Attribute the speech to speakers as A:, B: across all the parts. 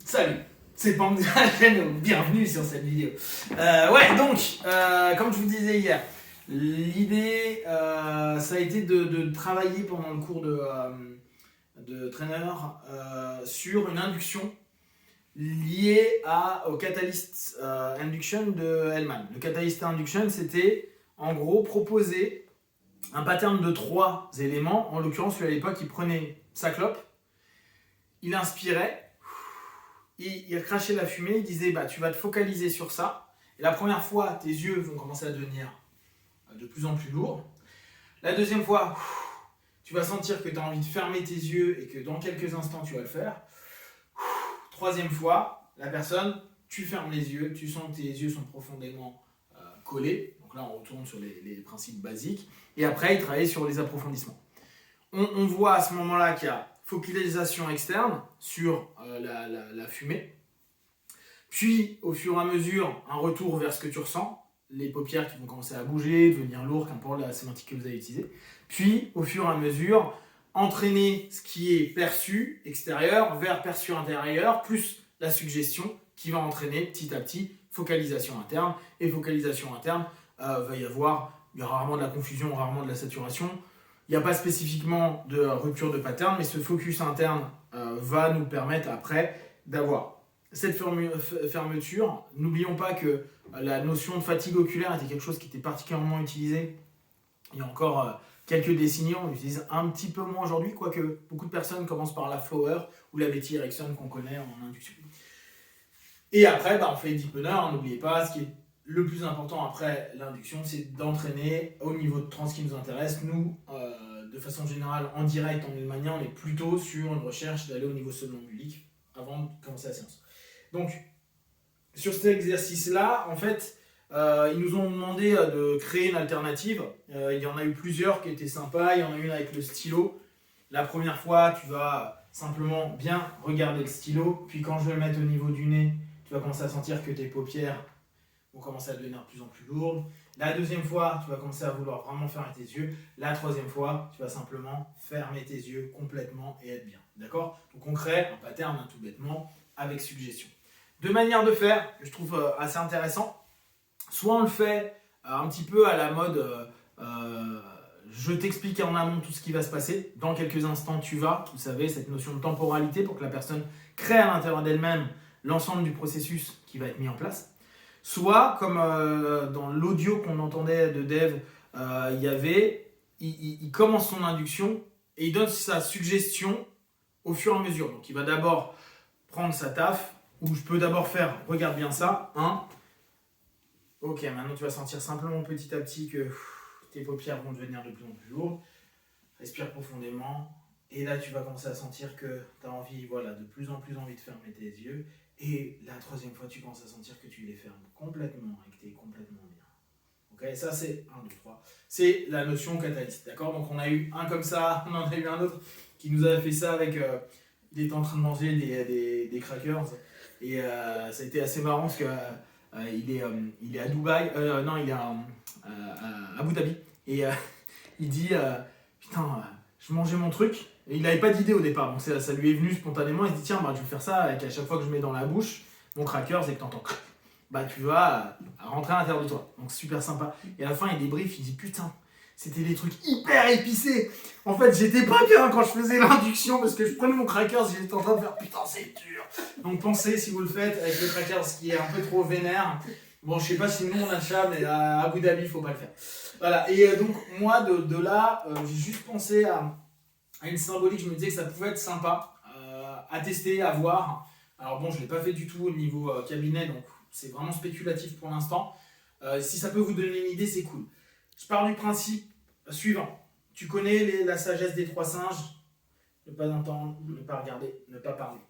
A: Salut, c'est Pam de la chaîne, bienvenue sur cette vidéo. Comme je vous disais hier, l'idée, ça a été de travailler pendant le cours de trainer sur une induction liée au catalyst induction de Hellman. Le catalyst induction, c'était en gros proposer un pattern de 3 éléments. En l'occurrence, lui à l'époque, il prenait sa clope, il inspirait, il crachait la fumée, il disait tu vas te focaliser sur ça. Et la première fois, tes yeux vont commencer à devenir de plus en plus lourds. La deuxième fois, tu vas sentir que tu as envie de fermer tes yeux et que dans quelques instants, tu vas le faire. Troisième fois, la personne, tu fermes les yeux, tu sens que tes yeux sont profondément collés. Donc là, on retourne sur les principes basiques. Et après, il travaille sur les approfondissements. On voit à ce moment-là qu'il y a focalisation externe sur la fumée. Puis, au fur et à mesure, un retour vers ce que tu ressens. Les paupières qui vont commencer à bouger, devenir lourdes, qu'importe la sémantique que vous avez utilisée. Puis, au fur et à mesure, entraîner ce qui est perçu extérieur vers perçu intérieur, plus la suggestion qui va entraîner petit à petit focalisation interne. Et focalisation interne, il y aura rarement de la confusion, rarement de la saturation. Il n'y a pas spécifiquement de rupture de pattern, mais ce focus interne va nous permettre après d'avoir cette fermeture. N'oublions pas que la notion de fatigue oculaire était quelque chose qui était particulièrement utilisé il y a encore quelques décennies. On l'utilise un petit peu moins aujourd'hui, quoique beaucoup de personnes commencent par la flower ou la Betty Erickson qu'on connaît en induction. Et après, on fait deepener. N'oubliez pas, ce qui est le plus important après l'induction, c'est d'entraîner au niveau de trans qui nous intéresse. Nous, de façon générale, en direct, en Hellmanien, on est plutôt sur une recherche d'aller au niveau somnambulique avant de commencer la séance. Donc, sur cet exercice-là, en fait, ils nous ont demandé de créer une alternative. Il y en a eu plusieurs qui étaient sympas. Il y en a une avec le stylo. La première fois, tu vas simplement bien regarder le stylo. Puis quand je vais le mettre au niveau du nez, tu vas commencer à sentir que tes paupières vont commencer à devenir de plus en plus lourdes. La deuxième fois, tu vas commencer à vouloir vraiment fermer tes yeux. La troisième fois, tu vas simplement fermer tes yeux complètement et être bien. D'accord ? Donc on crée un pattern tout bêtement avec suggestion. Deux manières de faire que je trouve assez intéressant. Soit on le fait un petit peu à la mode je t'explique en amont tout ce qui va se passer. Dans quelques instants, tu vas. Vous savez, cette notion de temporalité pour que la personne crée à l'intérieur d'elle-même l'ensemble du processus qui va être mis en place. Soit, comme dans l'audio qu'on entendait de Dev, il commence son induction et il donne sa suggestion au fur et à mesure. Donc il va d'abord prendre sa taf, où je peux d'abord faire, regarde bien ça, ok, maintenant tu vas sentir simplement petit à petit que tes paupières vont devenir de plus en plus lourdes. Respire profondément. Et là, tu vas commencer à sentir que tu as envie, de plus en plus envie de fermer tes yeux. Et la troisième fois, tu commences à sentir que tu les fermes complètement et que tu es complètement bien. Ok, ça c'est 1, 2, 3. C'est la notion catalyste. D'accord ? Donc on a eu un comme ça, on en a eu un autre qui nous a fait ça avec. Il était en train de manger des crackers. Et ça a été assez marrant parce que. Il est à Dubaï, il est à Abu Dhabi. Et il dit putain, je mangeais mon truc. Et il n'avait pas d'idée au départ, donc ça lui est venu spontanément. Il se dit tiens, je vais faire ça, et qu'à chaque fois que je mets dans la bouche mon cracker, c'est que tu entends tu vas rentrer à l'intérieur de toi. Donc super sympa. Et à la fin, il débrief, il dit putain, c'était des trucs hyper épicés. En fait, j'étais pas bien quand je faisais l'induction parce que je prenais mon crackers, j'étais en train de faire putain, c'est dur. Donc pensez, si vous le faites avec le crackers qui est un peu trop vénère. Bon, je sais pas si nous on achète, mais à Abu Dhabi, il faut pas le faire. Voilà. Et donc moi de là, j'ai juste pensé à une symbolique. Je me disais que ça pouvait être sympa à tester, à voir. Alors bon, je l'ai pas fait du tout au niveau cabinet, donc c'est vraiment spéculatif pour l'instant. Si ça peut vous donner une idée, c'est cool. Je pars du principe suivant. Tu connais la sagesse des 3 singes. Ne pas entendre, ne pas regarder, ne pas parler.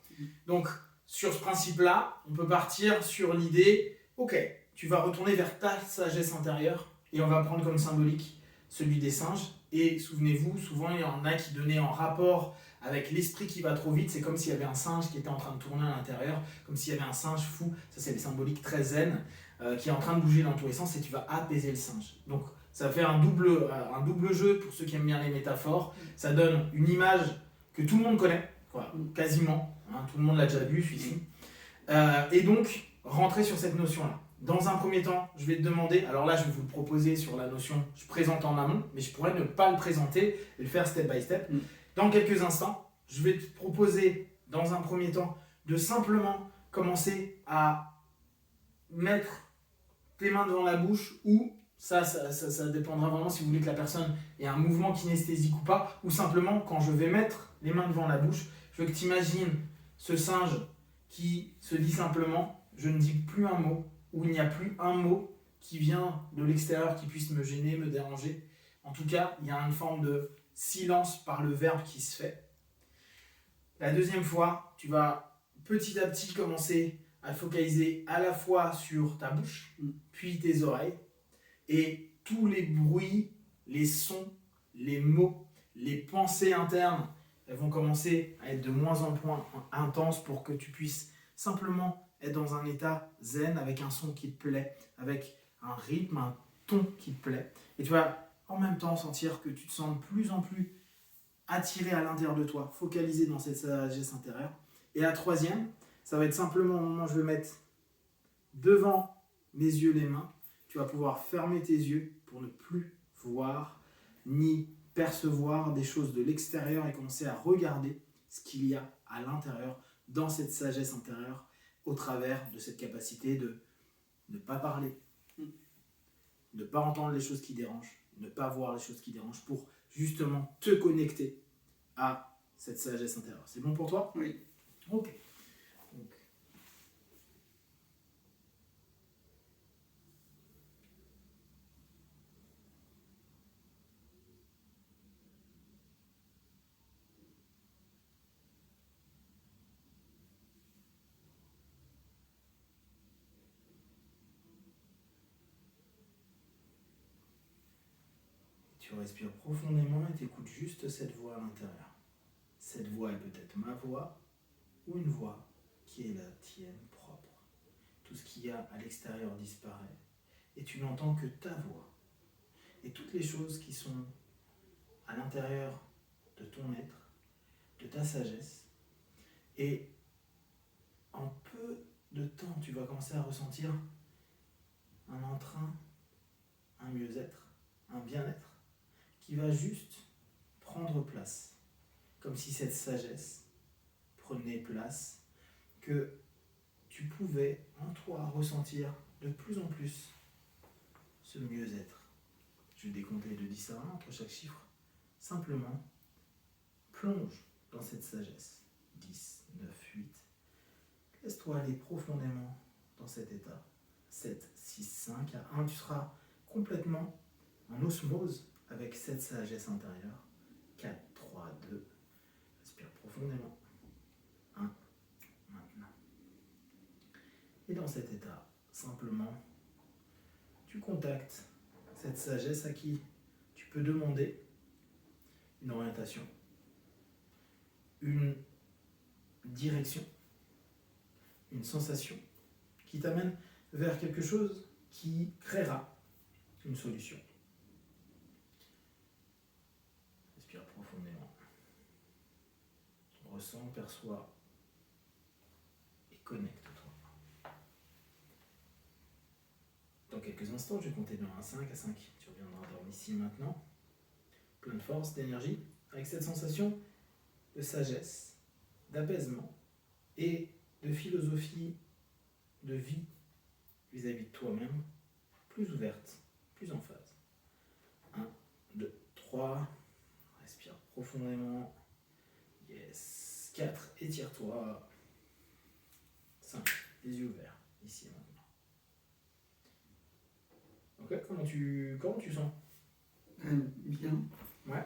A: Donc, sur ce principe-là, on peut partir sur l'idée, ok, tu vas retourner vers ta sagesse intérieure et on va prendre comme symbolique celui des singes. Et souvenez-vous, souvent il y en a qui donnaient en rapport avec l'esprit qui va trop vite. C'est comme s'il y avait un singe qui était en train de tourner à l'intérieur, comme s'il y avait un singe fou. Ça, c'est des symboliques très zen, qui est en train de bouger dans tous les sens et tu vas apaiser le singe. Donc, ça fait un double jeu pour ceux qui aiment bien les métaphores. Ça donne une image que tout le monde connaît, quasiment. Tout le monde l'a déjà vu, celui-ci. Et donc, rentrer sur cette notion-là. Dans un premier temps, je vais te demander, alors là je vais vous le proposer sur la notion, je présente en amont, mais je pourrais ne pas le présenter et le faire step by step. Dans quelques instants, je vais te proposer, dans un premier temps, de simplement commencer à mettre tes mains devant la bouche ou ça dépendra vraiment si vous voulez que la personne ait un mouvement kinesthésique ou pas, ou simplement quand je vais mettre les mains devant la bouche, je veux que tu imagines ce singe qui se dit simplement je ne dis plus un mot, ou il n'y a plus un mot qui vient de l'extérieur qui puisse me gêner, me déranger. En tout cas, il y a une forme de silence par le verbe qui se fait. La deuxième fois, tu vas petit à petit commencer à focaliser à la fois sur ta bouche, puis tes oreilles, et tous les bruits, les sons, les mots, les pensées internes, elles vont commencer à être de moins en moins intenses pour que tu puisses simplement être dans un état zen avec un son qui te plaît, avec un rythme, un ton qui te plaît. Et tu vas en même temps sentir que tu te sens de plus en plus attiré à l'intérieur de toi, focalisé dans cette sagesse intérieure. Et la troisième, ça va être simplement au moment où je vais mettre devant mes yeux les mains, tu vas pouvoir fermer tes yeux pour ne plus voir ni percevoir des choses de l'extérieur et commencer à regarder ce qu'il y a à l'intérieur, dans cette sagesse intérieure, au travers de cette capacité de ne pas parler, de ne pas entendre les choses qui dérangent, de ne pas voir les choses qui dérangent, pour justement te connecter à cette sagesse intérieure. C'est bon pour toi?
B: Oui.
A: Ok. Donc, tu respires profondément et tu écoutes juste cette voix à l'intérieur. Cette voix est peut-être ma voix ou une voix qui est la tienne propre. Tout ce qu'il y a à l'extérieur disparaît et tu n'entends que ta voix. Et toutes les choses qui sont à l'intérieur de ton être, de ta sagesse. Et en peu de temps, tu vas commencer à ressentir un entrain, un mieux-être, un bien-être qui va juste prendre place. Comme si cette sagesse prenait place, que tu pouvais en toi ressentir de plus en plus ce mieux-être. Je vais décompter de 10 à 1 entre chaque chiffre. Simplement, plonge dans cette sagesse. 10, 9, 8. Laisse-toi aller profondément dans cet état. 7, 6, 5. À 1, tu seras complètement en osmose avec cette sagesse intérieure. 4, 3, 2. Respire profondément. 1. Maintenant. Et dans cet état, simplement, tu contactes cette sagesse à qui tu peux demander une orientation, une direction, une sensation qui t'amène vers quelque chose qui créera une solution. Respire profondément. Ressens, perçois et connecte-toi. Dans quelques instants, je vais compter de 1 à 5. À 5, tu reviendras dormir ici maintenant. Plein de force, d'énergie, avec cette sensation de sagesse, d'apaisement et de philosophie de vie vis-à-vis de toi-même, plus ouverte, plus en phase. 1, 2, 3. Respire profondément. Yes. 4, étire-toi. 5, les yeux ouverts, ici et maintenant. Ok, comment tu sens?
B: Bien.
A: Ouais.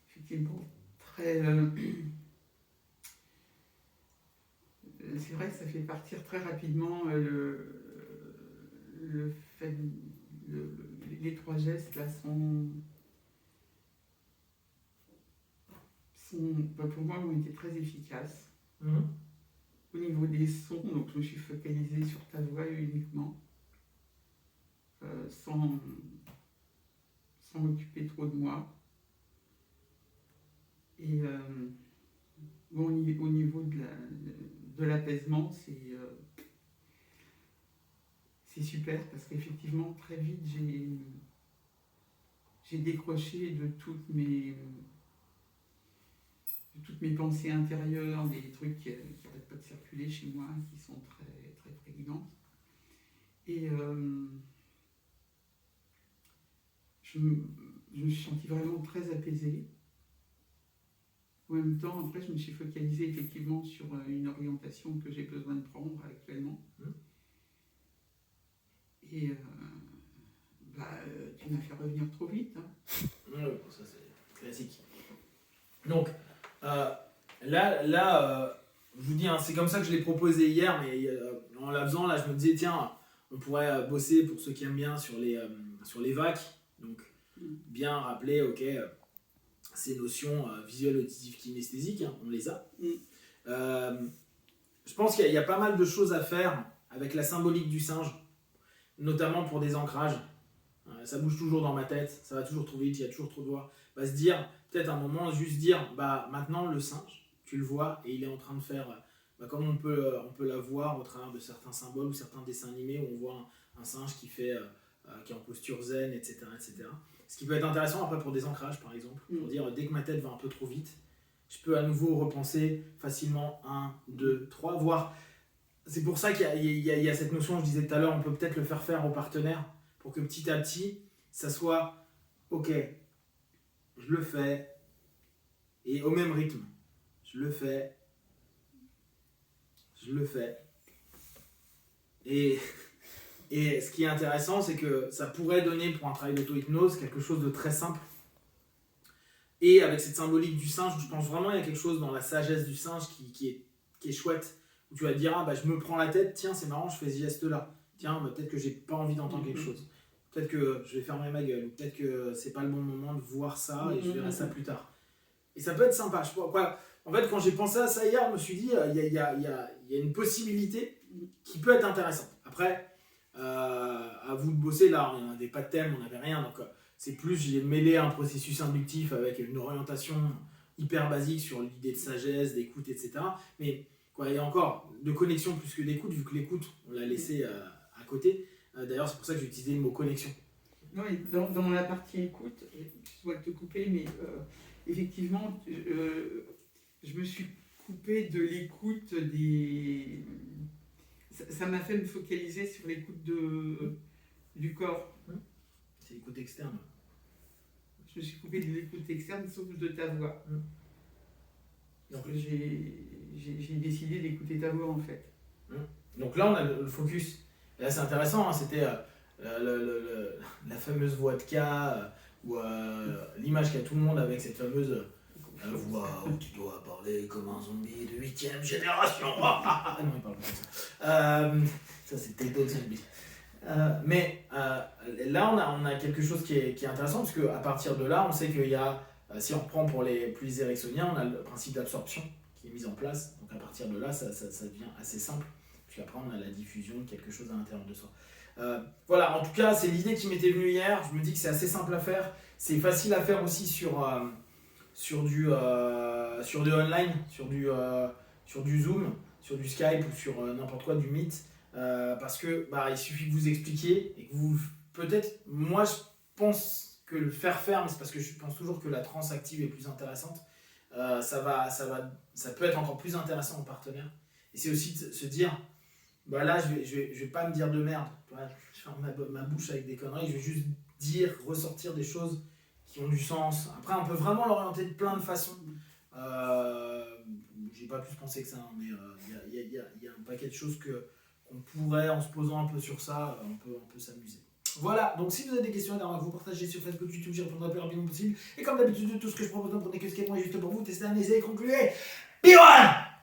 B: Effectivement, très. C'est vrai que ça fait partir très rapidement le fait. Les trois gestes là sont pour moi ont été très efficaces. Au niveau des sons, donc je me suis focalisée sur ta voix uniquement, sans m'occuper trop de moi. Et bon, au niveau de l'apaisement, c'est super parce qu'effectivement, très vite, j'ai décroché de toutes mes pensées intérieures, des trucs qui n'arrêtent pas de circuler chez moi, qui sont très, très prégnantes. Et je me suis sentie vraiment très apaisée. En même temps, après, je me suis focalisée effectivement sur une orientation que j'ai besoin de prendre actuellement. Et tu m'as fait revenir trop vite. Hein.
A: Oui, ça c'est classique. Donc, là je vous dis, hein, c'est comme ça que je l'ai proposé hier, mais en la faisant, là, je me disais, tiens, on pourrait bosser, pour ceux qui aiment bien, sur les VAC. Donc, bien rappeler, ok, ces notions visuelles, auditives, kinesthésiques, hein, on les a. Je pense qu'il y a pas mal de choses à faire avec la symbolique du singe, notamment pour des ancrages. Ça bouge toujours dans ma tête, ça va toujours trop vite, il y a toujours trop de voix. Se dire, peut-être un moment, juste dire, maintenant le singe, tu le vois, et il est en train de faire, comme on peut la voir au travers de certains symboles ou certains dessins animés où on voit un singe qui est en posture zen, etc., etc. Ce qui peut être intéressant après pour des ancrages, par exemple, pour dire, dès que ma tête va un peu trop vite, je peux à nouveau repenser facilement 1, 2, 3, voire... C'est pour ça qu'il y a cette notion, je disais tout à l'heure, on peut peut-être le faire au partenaire, pour que petit à petit, ça soit, ok, je le fais, et au même rythme, je le fais, et ce qui est intéressant, c'est que ça pourrait donner pour un travail d'auto-hypnose quelque chose de très simple, et avec cette symbolique du singe, je pense vraiment qu'il y a quelque chose dans la sagesse du singe qui est chouette, où tu vas te dire, je me prends la tête, tiens c'est marrant, je fais ce geste-là, tiens peut-être que j'ai pas envie d'entendre quelque chose. Peut-être que je vais fermer ma gueule, ou peut-être que c'est pas le bon moment de voir ça et je verrai ça plus tard. Et ça peut être sympa. En fait, quand j'ai pensé à ça hier, je me suis dit, il y a une possibilité qui peut être intéressante. Après, à vous de bosser, là, on n'avait pas de thème, on n'avait rien. Donc, c'est plus, j'ai mêlé un processus inductif avec une orientation hyper basique sur l'idée de sagesse, d'écoute, etc. Mais il y a encore de connexion plus que d'écoute, vu que l'écoute, on l'a laissé à côté. D'ailleurs, c'est pour ça que j'ai utilisé le mot connexion.
B: Non, et dans la partie écoute, je dois te couper, mais effectivement, je me suis coupée de l'écoute des... Ça m'a fait me focaliser sur l'écoute du corps.
A: C'est l'écoute externe.
B: Je me suis coupée de l'écoute externe, sauf de ta voix. Donc j'ai décidé d'écouter ta voix, en fait.
A: Donc là, on a le focus. Et là, c'est intéressant, hein, c'était la fameuse voix de K, ou l'image qu'a tout le monde avec cette fameuse voix où tu dois parler comme un zombie de 8e génération. Non, il parle pas comme ça. Ça, c'était d'autres zombies. Mais là, on a quelque chose qui est intéressant, parce qu'à partir de là, on sait qu'il y a, si on reprend pour les plus ericksoniens, on a le principe d'absorption qui est mis en place. Donc à partir de là, ça devient assez simple. Puis après, on a la diffusion de quelque chose à l'intérieur de soi. Voilà, en tout cas, c'est l'idée qui m'était venue hier. Je me dis que c'est assez simple à faire. C'est facile à faire aussi sur du online, sur du Zoom, sur du Skype ou sur n'importe quoi, du Meet. Parce que il suffit que vous expliquiez et que vous... Peut-être, moi, je pense que le faire, mais c'est parce que je pense toujours que la transe active est plus intéressante. Ça peut être encore plus intéressant en partenaire. Et c'est aussi de se dire... là, je vais pas me dire de merde. Je ferme ma bouche avec des conneries. Je vais juste ressortir des choses qui ont du sens. Après, on peut vraiment l'orienter de plein de façons. J'ai pas plus pensé que ça, hein, mais il y a un paquet de choses qu'on pourrait, en se posant un peu sur ça, on peut s'amuser. Voilà, donc si vous avez des questions à vous partagez sur Facebook, YouTube, j'y répondrai le plus rapidement possible. Et comme d'habitude, tout ce que je propose, ne prenez que ce qui est bon et juste pour vous. Testez, analysez et concluez. Be one!